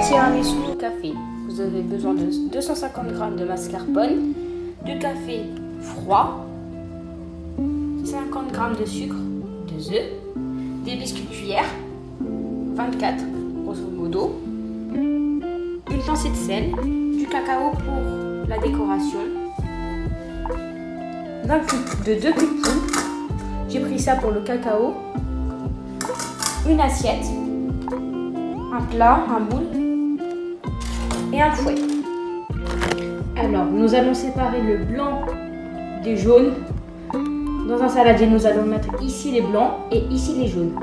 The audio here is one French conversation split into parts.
tiramisu au café. Vous avez besoin de 250 g de mascarpone, du café froid, 50 g de sucre, 2 œufs, des biscuits cuillères, 24 grosso modo, une pincée de sel, du cacao pour la décoration, 2 cubes poudre. J'ai pris ça pour le cacao, une assiette, un plat, un moule et un fouet. Alors, nous allons séparer le blanc des jaunes. Dans un saladier, nous allons mettre ici les blancs et ici les jaunes.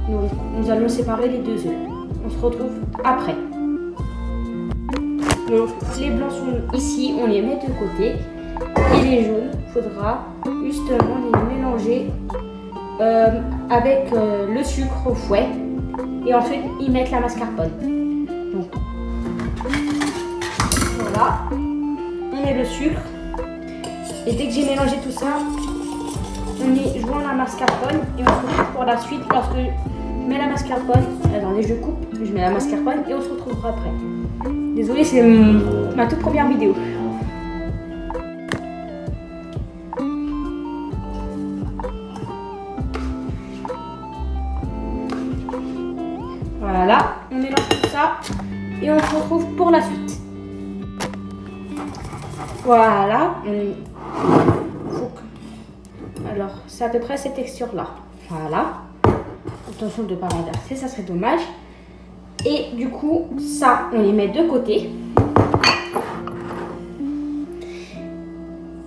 Nous allons séparer les 2 œufs. On se retrouve après. Donc, les blancs sont ici, on les met de côté. Et les jaunes, il faudra justement les mélanger avec le sucre au fouet. Et ensuite, y mettre la mascarpone. Donc, voilà. On met le sucre. Et dès que j'ai mélangé tout ça, on y joint la mascarpone et on se retrouve pour la suite lorsque je mets la mascarpone. Attendez, je coupe, je mets la mascarpone et on se retrouvera après. Désolée, c'est ma toute première vidéo. Voilà, on mélange tout ça et on se retrouve pour la suite. Voilà, alors c'est à peu près cette texture là. Voilà, attention de ne pas renverser, ça serait dommage. Et du coup, ça, on les met de côté.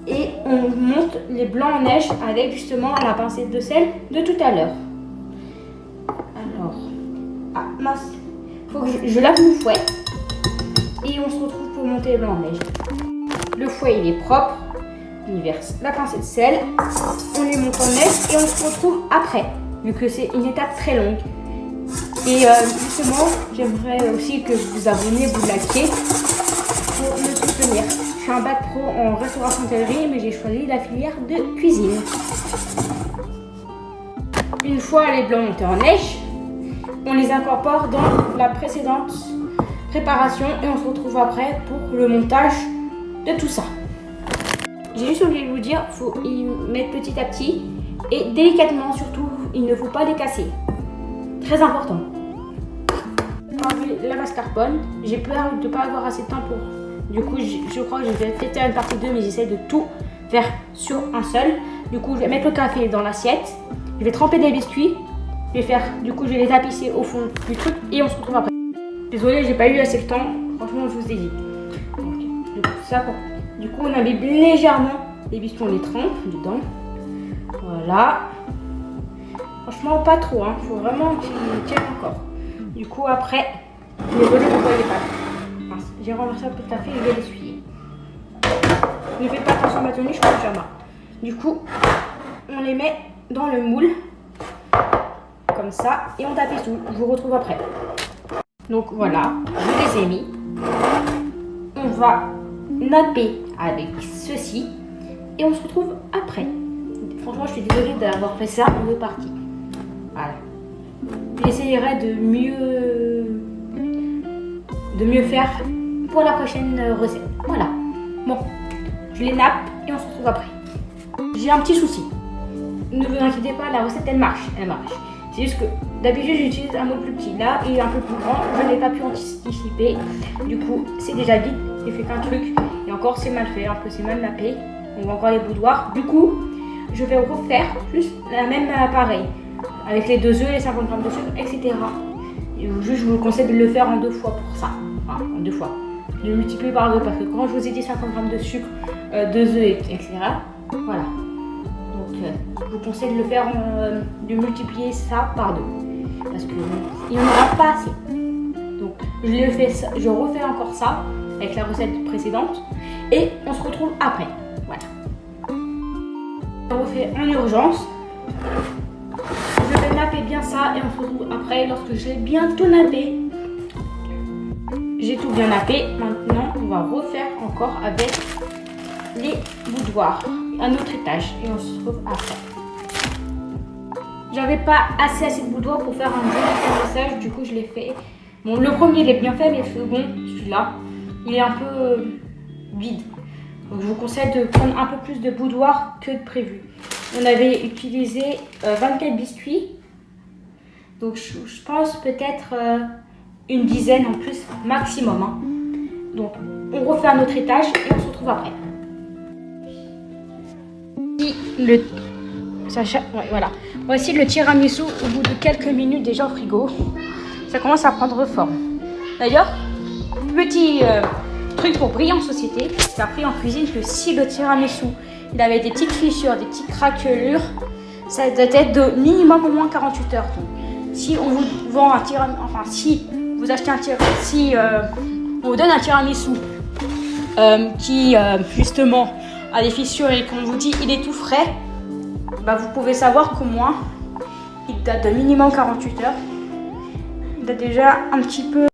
Et on monte les blancs en neige avec justement la pincée de sel de tout à l'heure. Alors, ah mince, faut que je lave mon fouet. Et on se retrouve pour monter les blancs en neige. Le fouet, il est propre. On y verse la pincée de sel. On les monte en neige et on se retrouve après. Vu que c'est une étape très longue. Et justement, j'aimerais aussi que vous vous abonnez, vous likiez pour me soutenir. Je suis un bac pro en restauration hôtellerie, mais j'ai choisi la filière de cuisine. Une fois les blancs montés en neige, on les incorpore dans la précédente préparation et on se retrouve après pour le montage de tout ça. J'ai juste oublié de vous dire, il faut y mettre petit à petit et délicatement surtout, il ne faut pas les casser. Très important. La mascarpone, j'ai peur de ne pas avoir assez de temps pour. Du coup, je crois que je vais faire une partie 2, mais j'essaie de tout faire sur un seul. Du coup, je vais mettre le café dans l'assiette. Je vais tremper des biscuits. Je vais les tapisser au fond du truc et on se retrouve après. Désolée, j'ai pas eu assez de temps. Franchement, je vous ai dit. Du coup, on imbibe légèrement les biscuits, on les trempe dedans. Voilà. Franchement, pas trop, hein. Faut vraiment qu'ils tiennent encore. Du coup, après, désolé, vous voyez pas. J'ai renversé un peu de café et je vais l'essuyer. Ne faites pas attention à ma tenue, je crois que j'ai marre. Du coup, on les met dans le moule, comme ça, et on tapisse tout. Je vous retrouve après. Donc voilà, je les ai mis. On va napper avec ceci et on se retrouve après. Franchement, je suis désolée d'avoir fait ça en 2 parties. Voilà. J'essaierai de mieux faire pour la prochaine recette. Voilà. Bon, je les nappe et on se retrouve après. J'ai un petit souci. Ne vous inquiétez pas, la recette elle marche. Elle marche. C'est juste que d'habitude j'utilise un moule plus petit. Là, il est un peu plus grand. Je n'ai pas pu anticiper. Du coup, c'est déjà vide. J'ai fait qu'un truc. Et encore, c'est mal fait. Un peu, c'est mal nappé. On voit encore les boudoirs. Du coup, je vais refaire juste la même appareil. Avec les 2 œufs, les 50 g de sucre, etc. Et je vous conseille de le faire en 2 fois pour ça. Enfin, en 2 fois. De multiplier par 2 parce que quand je vous ai dit 50 g de sucre, 2 œufs, etc. Voilà. Donc, je vous conseille de le faire, de multiplier ça par 2. Parce qu'il n'y en aura pas assez. Donc, je refais encore ça avec la recette précédente. Et on se retrouve après. Voilà. Je refais en urgence. Je vais napper bien ça et on se retrouve après lorsque j'ai bien tout nappé. J'ai tout bien nappé. Maintenant, on va refaire encore avec les boudoirs. Un autre étage et on se retrouve après. J'avais pas assez de boudoirs pour faire un joli message, du coup je l'ai fait Bon, le premier il est bien fait, mais le second, celui-là, il est un peu vide. Donc je vous conseille de prendre un peu plus de boudoir que de prévu. On avait utilisé 24 biscuits. Donc je pense peut-être une dizaine en plus maximum. Hein. Donc on refait un autre étage et on se retrouve après. Voilà. Voici le tiramisu au bout de quelques minutes déjà au frigo. Ça commence à prendre forme. D'ailleurs, petit truc pour briller en société, j'ai appris en cuisine que si le tiramisu il avait des petites fissures, des petites craquelures, ça doit être de minimum au moins 48 heures. Donc, si on vous vend un tiramisu, enfin si vous achetez un tiramisu, si on vous donne un tiramisu qui justement a des fissures et qu'on vous dit il est tout frais, bah, vous pouvez savoir qu'au moins il date de minimum 48 heures. Il date déjà un petit peu